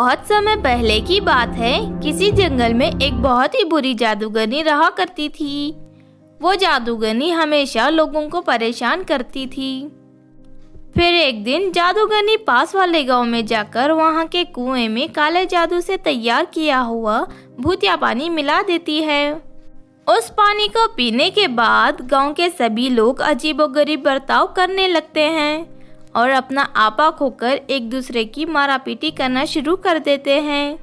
बहुत समय पहले की बात है। किसी जंगल में एक बहुत ही बुरी जादूगरनी रहा करती थी। वो जादूगरनी हमेशा लोगों को परेशान करती थी। फिर एक दिन जादूगरनी पास वाले गांव में जाकर वहां के कुएं में काले जादू से तैयार किया हुआ भूतिया पानी मिला देती है। उस पानी को पीने के बाद गांव के सभी लोग अजीबोगरीब बर्ताव करने लगते हैं और अपना आपा खोकर एक दूसरे की मारापीटी करना शुरू कर देते हैं।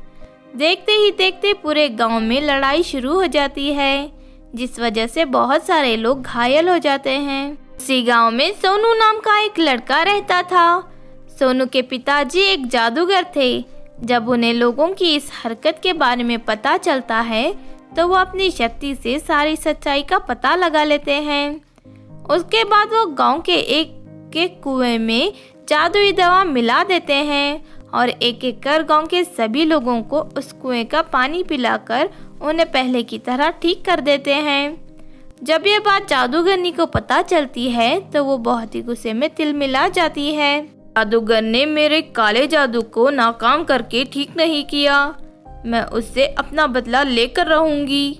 देखते ही देखते पूरे गांव में लड़ाई शुरू हो जाती है, जिस वजह से बहुत सारे लोग घायल हो जाते हैं। उसी गांव में सोनू नाम का एक लड़का रहता था। सोनू के पिताजी एक जादूगर थे। जब उन्हें लोगों की इस हरकत के बारे में पता चलता है तो वो अपनी शक्ति से सारी सच्चाई का पता लगा लेते हैं। उसके बाद वो गांव के एक कुएं में जादुई दवा मिला देते हैं और एक एक कर गांव के सभी लोगों को उस कुएं का पानी पिलाकर उन्हें पहले की तरह ठीक कर देते हैं। जब ये बात जादूगरनी को पता चलती है तो वो बहुत ही गुस्से में तिलमिला जाती है। जादूगर ने मेरे काले जादू को नाकाम करके ठीक नहीं किया। मैं उससे अपना बदला लेकर रहूंगी।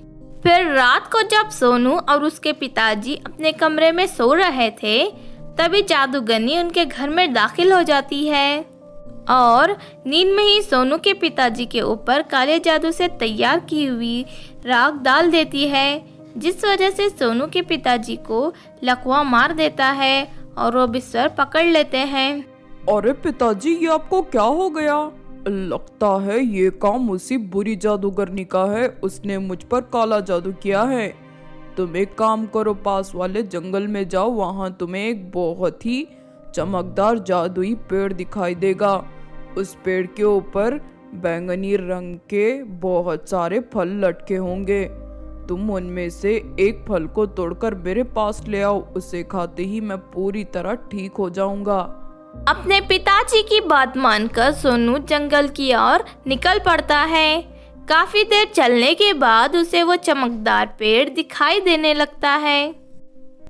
फिर रात को जब सोनू और उसके पिताजी अपने कमरे में सो रहे थे, तभी जादूगरनी उनके घर में दाखिल हो जाती है और नींद में ही सोनू के पिताजी के ऊपर काले जादू से तैयार की हुई राख डाल देती है, जिस वजह से सोनू के पिताजी को लकवा मार देता है और वो बिस्तर पकड़ लेते हैं। अरे पिताजी, ये आपको क्या हो गया? लगता है ये काम उसी बुरी जादूगरनी का है। उसने मुझ पर काला जादू किया है। तुम एक काम करो, पास वाले जंगल में जाओ। वहाँ तुम्हें एक बहुत ही चमकदार जादुई पेड़ दिखाई देगा। उस पेड़ के ऊपर बैंगनी रंग के बहुत सारे फल लटके होंगे। तुम उनमें से एक फल को तोड़कर मेरे पास ले आओ। उसे खाते ही मैं पूरी तरह ठीक हो जाऊंगा। अपने पिताजी की बात मानकर सोनू जंगल की ओर निकल पड़ता है। काफी देर चलने के बाद उसे वो चमकदार पेड़ दिखाई देने लगता है।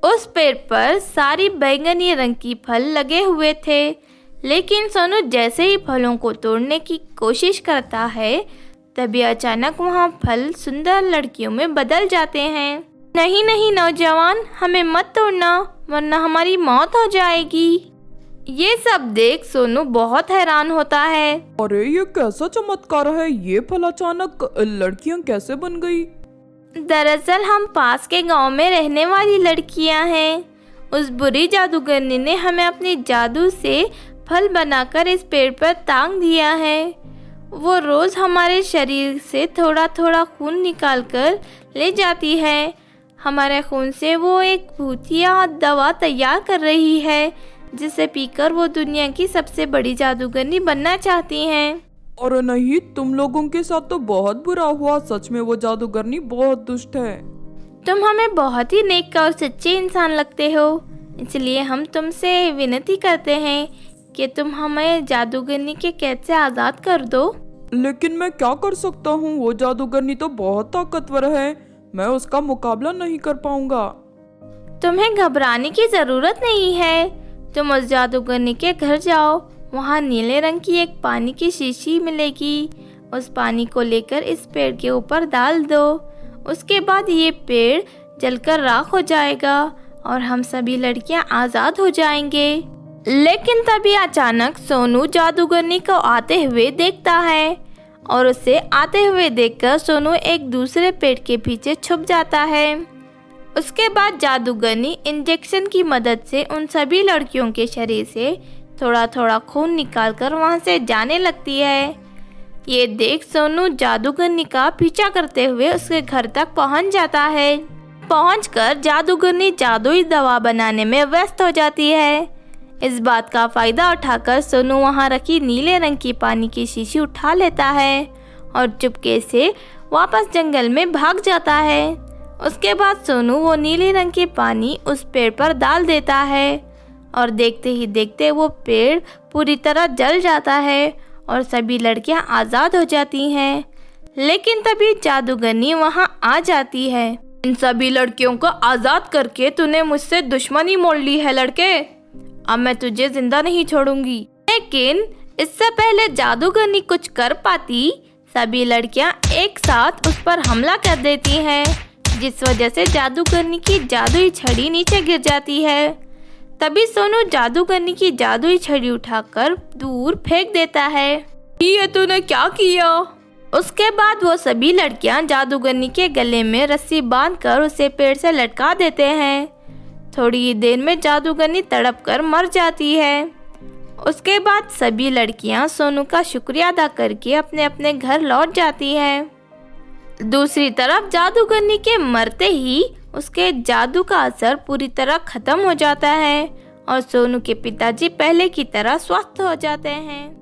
उस पेड़ पर सारी बैंगनी रंग की फल लगे हुए थे, लेकिन सोनू जैसे ही फलों को तोड़ने की कोशिश करता है, तभी अचानक वहाँ फल सुंदर लड़कियों में बदल जाते हैं। नहीं नहीं नौजवान, हमें मत तोड़ना वरना हमारी मौत हो जाएगी। ये सब देख सोनू बहुत हैरान होता है। अरे ये कैसा चमत्कार है? ये फल अचानक लड़कियां कैसे बन गई? दरअसल हम पास के गांव में रहने वाली लड़कियां हैं। उस बुरी जादूगरनी ने हमें अपने जादू से फल बनाकर इस पेड़ पर टांग दिया है। वो रोज हमारे शरीर से थोड़ा थोड़ा खून निकाल कर ले जाती है। हमारे खून से वो एक भूतिया दवा तैयार कर रही है, जिसे पीकर वो दुनिया की सबसे बड़ी जादूगरनी बनना चाहती हैं। और नहीं, तुम लोगों के साथ तो बहुत बुरा हुआ। सच में वो जादूगरनी बहुत दुष्ट है। तुम हमें बहुत ही नेक और सच्चे इंसान लगते हो, इसलिए हम तुमसे विनती करते हैं कि तुम हमें जादूगरनी के कैद से आज़ाद कर दो। लेकिन मैं क्या कर सकता हूँ? वो जादूगरनी तो बहुत ताकतवर है। मैं उसका मुकाबला नहीं कर पाऊंगा। तुम्हें घबराने की जरूरत नहीं है। तुम उस जादूगरनी के घर जाओ। वहाँ नीले रंग की एक पानी की शीशी मिलेगी। उस पानी को लेकर इस पेड़ के ऊपर डाल दो। उसके बाद ये पेड़ जलकर राख हो जाएगा और हम सभी लड़कियां आज़ाद हो जाएंगे। लेकिन तभी अचानक सोनू जादूगरनी को आते हुए देखता है और उसे आते हुए देखकर सोनू एक दूसरे पेड़ के पीछे छुप जाता है। उसके बाद जादूगरनी इंजेक्शन की मदद से उन सभी लड़कियों के शरीर से थोड़ा थोड़ा खून निकालकर वहां से जाने लगती है। ये देख सोनू जादूगरनी का पीछा करते हुए उसके घर तक पहुंच जाता है। पहुंचकर जादूगरनी जादुई दवा बनाने में व्यस्त हो जाती है। इस बात का फायदा उठाकर सोनू वहां रखी नीले रंग की पानी की शीशी उठा लेता है और चुपके से वापस जंगल में भाग जाता है। उसके बाद सोनू वो नीले रंग के पानी उस पेड़ पर डाल देता है और देखते ही देखते वो पेड़ पूरी तरह जल जाता है और सभी लड़कियां आज़ाद हो जाती हैं। लेकिन तभी जादूगरनी वहां आ जाती है। इन सभी लड़कियों को आज़ाद करके तूने मुझसे दुश्मनी मोड़ ली है लड़के। अब मैं तुझे जिंदा नहीं छोड़ूंगी। लेकिन इससे पहले जादूगरनी कुछ कर पाती, सभी लड़कियां एक साथ उस पर हमला कर देती हैं, जिस वजह से जादूगरनी की जादुई छड़ी नीचे गिर जाती है। तभी सोनू जादूगरनी की जादुई छड़ी उठाकर दूर फेंक देता है। ये तूने क्या किया? उसके बाद वो सभी लड़कियां जादूगरनी के गले में रस्सी बांधकर उसे पेड़ से लटका देते हैं। थोड़ी ही देर में जादूगरनी तड़प कर मर जाती है। उसके बाद सभी लड़कियां सोनू का शुक्रिया अदा करके अपने अपने घर लौट जाती हैं। दूसरी तरफ जादूगरनी के मरते ही उसके जादू का असर पूरी तरह खत्म हो जाता है और सोनू के पिताजी पहले की तरह स्वस्थ हो जाते हैं।